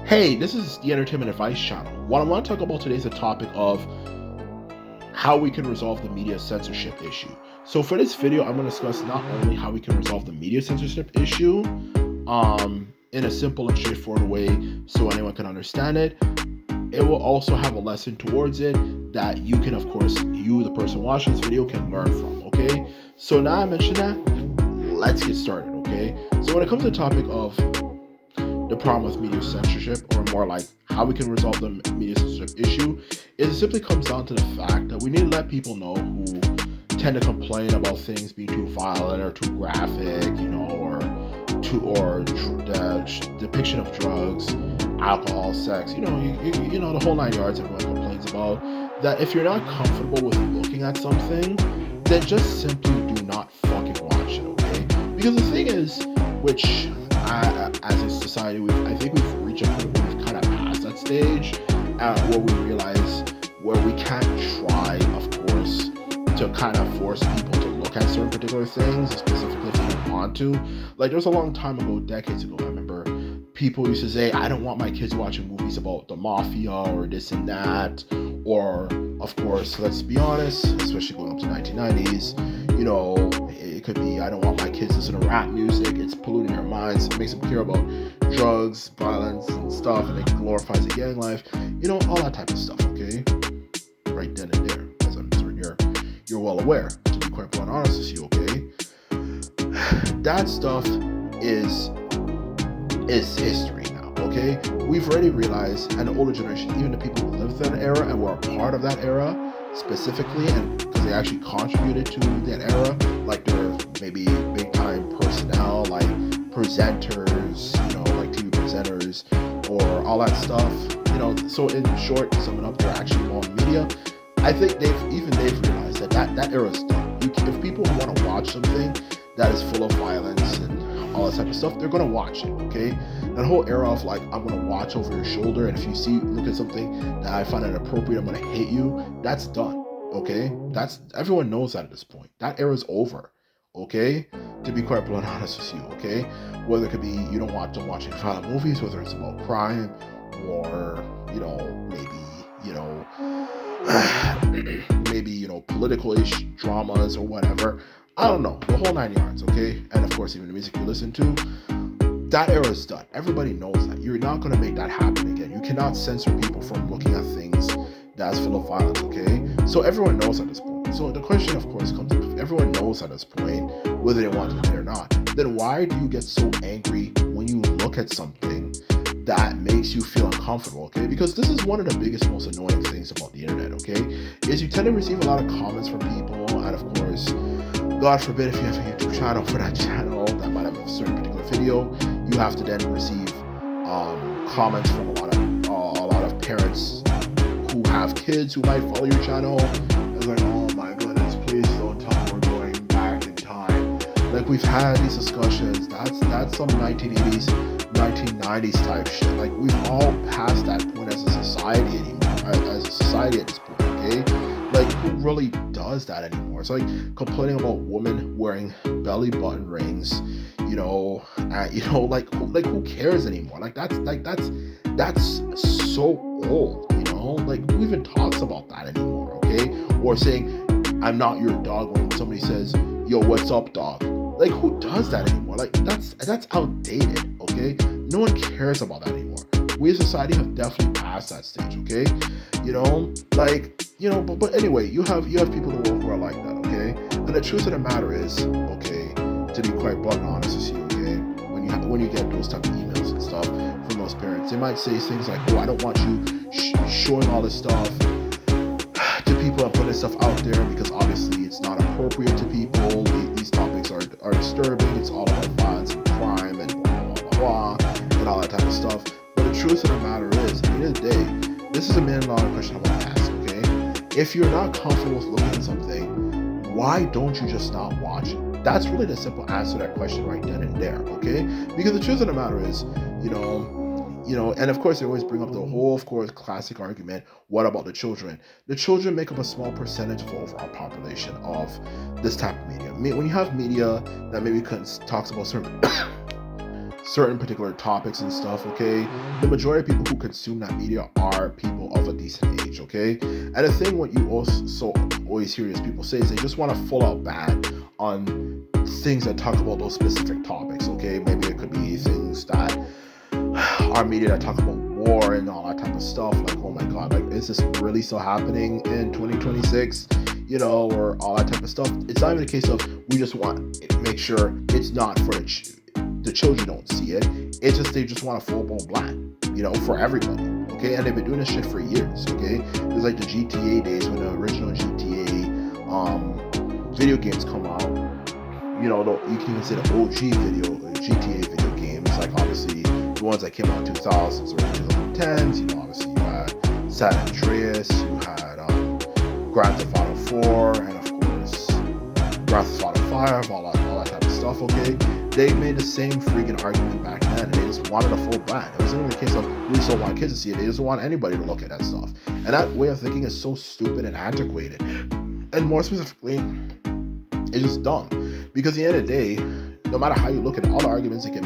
Hey, this is the Entertainment Advice Channel. What I want to talk about today is the topic of how we can resolve the media censorship issue. So for this video, I'm going to discuss not only how we can resolve the media censorship issue in a simple and straightforward way so anyone can understand it. It will also have a lesson towards it that you can, of course, you, the person watching this video, can learn from, okay? So now I mentioned that, let's get started, okay? So when it comes to the topic of the problem with media censorship, or more like how we can resolve the media censorship issue, is it simply comes down to the fact that we need to let people know who tend to complain about things being too violent or too graphic, or the depiction of drugs, alcohol, sex, the whole nine yards everyone complains about. That if you're not comfortable with looking at something, then just simply do not fucking watch it, okay? Because the thing is, which as a society, I think we've reached a point where we've kind of passed that stage, where we realize where we can't try, of course, to kind of force people to look at certain particular things, specifically if you don't want to. Like, there was a long time ago, decades ago, I remember people used to say, I don't want my kids watching movies about the mafia or this and that. Or, of course, let's be honest, especially going up to 1990s, it could be, I don't want my kids listening to rap music, it's polluting their minds, it makes them care about drugs, violence, and stuff, and it glorifies the gang life, all that type of stuff, okay? Right then and there, as I'm certain you're well aware, to be quite blunt and honest with you, okay? That stuff is history now, okay? We've already realized, and the older generation, even the people who lived that era and were a part of that era specifically, and because they actually contributed to that era, like they're maybe big time personnel, like presenters, like TV presenters, or all that stuff, so in short, to sum it up, they're actually on media. I think they've realized that era is done. If people want to watch something that is full of violence and all that type of stuff, they're gonna watch it, okay? That whole era of like, I'm gonna watch over your shoulder, and if you look at something that I find inappropriate, I'm gonna hate you, that's done, okay? Everyone knows that at this point. That era's over, okay? To be quite blunt and honest with you, okay? Whether it could be you don't want to watch violent movies, whether it's about crime, or, maybe, political-ish dramas or whatever. I don't know, the whole nine yards, okay? And of course, even the music you listen to, that era is done. Everybody knows that. You're not going to make that happen again. You cannot censor people from looking at things that's full of violence, okay? So everyone knows at this point. So the question, of course, comes if everyone knows at this point, whether they want to admit it or not, then why do you get so angry when you look at something that makes you feel uncomfortable, okay? Because this is one of the biggest, most annoying things about the internet, okay? Is you tend to receive a lot of comments from people, and of course, God forbid if you have a YouTube channel for that channel that might have a certain particular video, you have to then receive comments from a lot of parents who have kids who might follow your channel. It's like, oh my goodness, please don't tell me we're going back in time. Like, we've had these discussions. That's some 1980s, 1990s type shit. Like, we've all passed that point as a society at this point, okay? Like, who really does that anymore? It's like complaining about women wearing belly button rings, like who cares anymore? Like that's so old, like who even talks about that anymore, okay? Or saying, I'm not your dog, when somebody says, yo, what's up, dog? Like, who does that anymore? Like, that's outdated, okay? No one cares about that anymore. We as a society have definitely passed that stage, okay? But anyway, you have people in the world who are like that, okay? And the truth of the matter is, okay, to be quite blunt and honest with you, okay, when you get those type of emails and stuff from those parents, they might say things like, oh, I don't want you showing all this stuff to people and putting this stuff out there because obviously it's not appropriate to people. These topics are disturbing. It's all about violence and crime and blah, blah, blah, blah, and all that type of stuff. But the truth of the matter is, at the end of the day, this is a million-dollar question I want to ask, okay? If you're not comfortable with looking at something, why don't you just not watch it? That's really the simple answer to that question right then and there, okay? Because the truth of the matter is, and of course they always bring up the whole, of course, classic argument, what about the children? The children make up a small percentage of the overall population of this type of media. When you have media that maybe talks about certain certain particular topics and stuff, okay, the majority of people who consume that media are people of a decent age, okay? And the thing what you also always hear is people say is they just want to full out ban on things that talk about those specific topics, okay? Maybe it could be things that are media that talk about war and all that type of stuff. Like, oh my god, like, is this really still happening in 2026? You know, or all that type of stuff. It's not even a case of we just want to make sure it's not for the children don't see it. It's just they just want a full blown ban, you know, for everybody. Okay, and they've been doing this shit for years. Okay, it was like the GTA days when the original GTA video games come out. You know, you can even say the OG GTA video games, like obviously the ones that came out in 2000s or 2010s. You know, obviously you had San Andreas, you had Grand Theft Auto 4, and of course Grand Theft Auto 5, all that type of stuff. Okay, they made the same freaking argument back then, and they just wanted a full ban. It wasn't even a case of we just don't want kids to see it; they just want anybody to look at that stuff. And that way of thinking is so stupid and antiquated. And more specifically, it's just dumb. Because at the end of the day, no matter how you look at it, all the arguments they can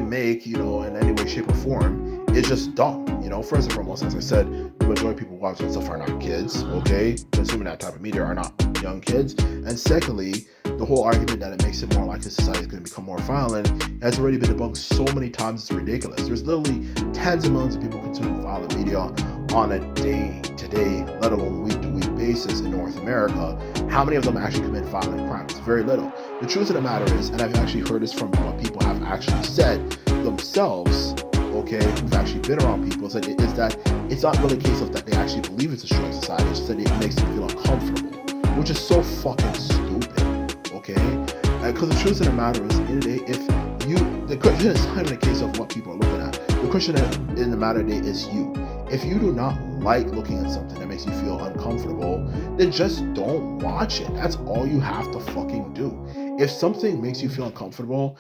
make, you know, in any way, shape, or form, it's just dumb. You know, first and foremost, as I said, the majority of people watching stuff are not kids, okay? Consuming that type of media are not young kids. And secondly, the whole argument that it makes it more likely society is going to become more violent has already been debunked so many times it's ridiculous. There's literally tens of millions of people consuming violent media on a day-to-day, let alone week-to-week basis in North America. How many of them actually commit violent crimes? Very little. The truth of the matter is, and I've actually heard this from what people have actually said themselves, okay, who've actually been around people, is that it's not really a case of that they actually believe it's destroying society, it's just that it makes them feel uncomfortable, which is so fucking stupid, okay? Because the truth of the matter is, in the day, the question is not even a case of what people are looking at. The question in the matter today is you. If you do not like looking at something that makes you feel uncomfortable, then just don't watch it. That's all you have to fucking do. If something makes you feel uncomfortable,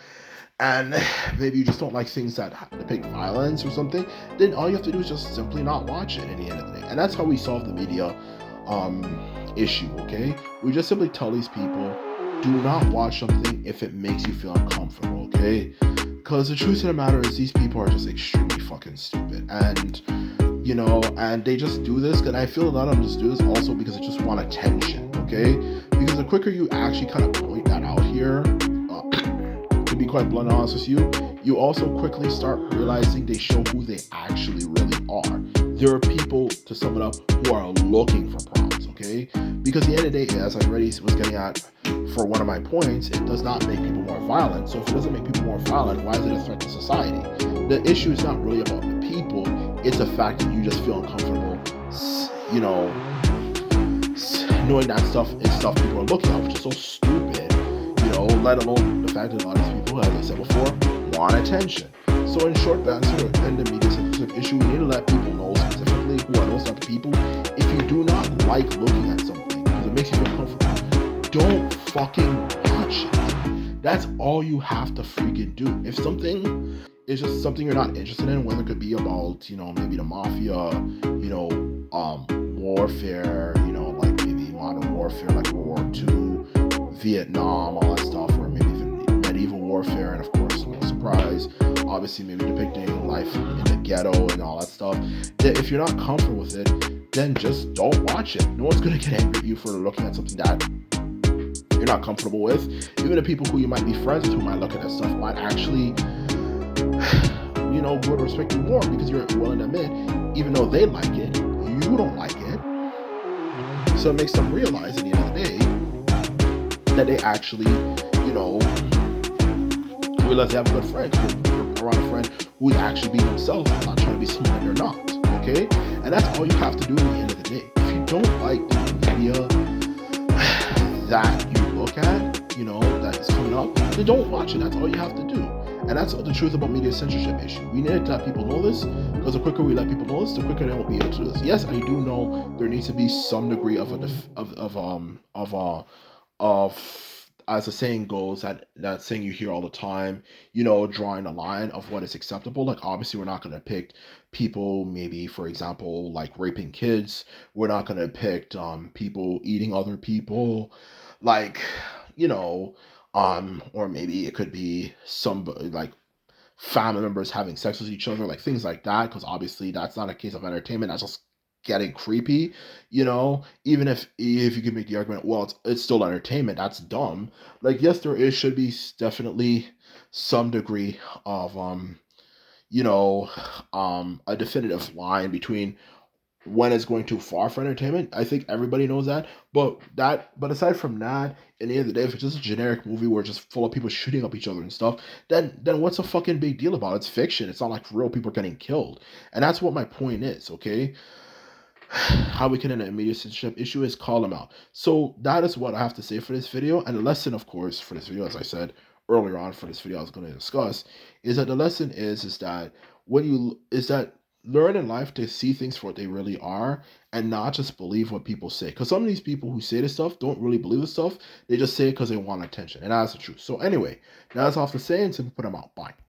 and maybe you just don't like things that depict violence or something, then all you have to do is just simply not watch it at the end of the day. And that's how we solve the media issue, okay? We just simply tell these people, do not watch something if it makes you feel uncomfortable, okay? Because the truth of the matter is these people are just extremely fucking stupid. And, you know, and they just do this, and I feel a lot of them just do this also because they just want attention, okay? Because the quicker you actually kind of point that out here, to be quite blunt and honest with you, you also quickly start realizing they show who they actually really are. There are people, to sum it up, who are looking for problems, okay? Because at the end of the day, as I already was getting at for one of my points, it does not make people more violent. So if it doesn't make people more violent, why is it a threat to society? The issue is not really about the people, it's the fact that you just feel uncomfortable, you know, knowing that stuff is stuff people are looking at, which is so stupid, you know, let alone the fact that a lot of these people, as I said before, want attention. So in short, the answer to end the media censorship issue, we need to let people know specifically who are those type of people. If you do not like looking at something because it makes you feel comfortable, don't fucking watch it. That's all you have to freaking do. If something is just something you're not interested in, whether it could be about, you know, maybe the mafia, you know, warfare, you know, like maybe modern warfare, like World War II, Vietnam, all that stuff, or maybe even medieval warfare, and of course, no surprise, obviously maybe depicting life in the ghetto and all that stuff. If you're not comfortable with it, then just don't watch it. No one's gonna get angry at you for looking at something that you're not comfortable with. Even the people who you might be friends with who might look at that stuff might actually, you know, would respect you more because you're willing to admit, even though they like it, you don't like it. So it makes them realize at the end of the day that they actually, you know, realize they have a good friend, around a friend who's actually being themselves and not trying to be someone that they're not, okay? And that's all you have to do at the end of the day. If you don't like the media that you look at, you know, that is coming up, then don't watch it. That's all you have to do. And that's the truth about media censorship issue. We need to let people know this, because the quicker we let people know this, the quicker they will be able to do this. Yes, I do know there needs to be some degree of as the saying goes, that saying you hear all the time, you know, drawing a line of what is acceptable. Like, obviously, we're not going to pick people, maybe, for example, like raping kids. We're not going to pick people eating other people. Like, you know, Or maybe it could be somebody like family members having sex with each other, like things like that, because obviously that's not a case of entertainment. That's just getting creepy, even if you can make the argument, well, it's still entertainment, that's dumb. Like, yes, there is should be definitely some degree of you know a definitive line between when it's going too far for entertainment. I think everybody knows that. But aside from that, in the end of the day, if it's just a generic movie where it's just full of people shooting up each other and stuff, then what's a fucking big deal about it? It's fiction. It's not like real people getting killed. And that's what my point is, okay? How we can end a media censorship issue is call them out. So that is what I have to say for this video. And the lesson, of course, for this video, as I said earlier on for this video I was going to discuss, is that the lesson is that learn in life to see things for what they really are and not just believe what people say. Because some of these people who say this stuff don't really believe this stuff. They just say it because they want attention. And that's the truth. So anyway, that's all I have to say, and simply put them out. Bye.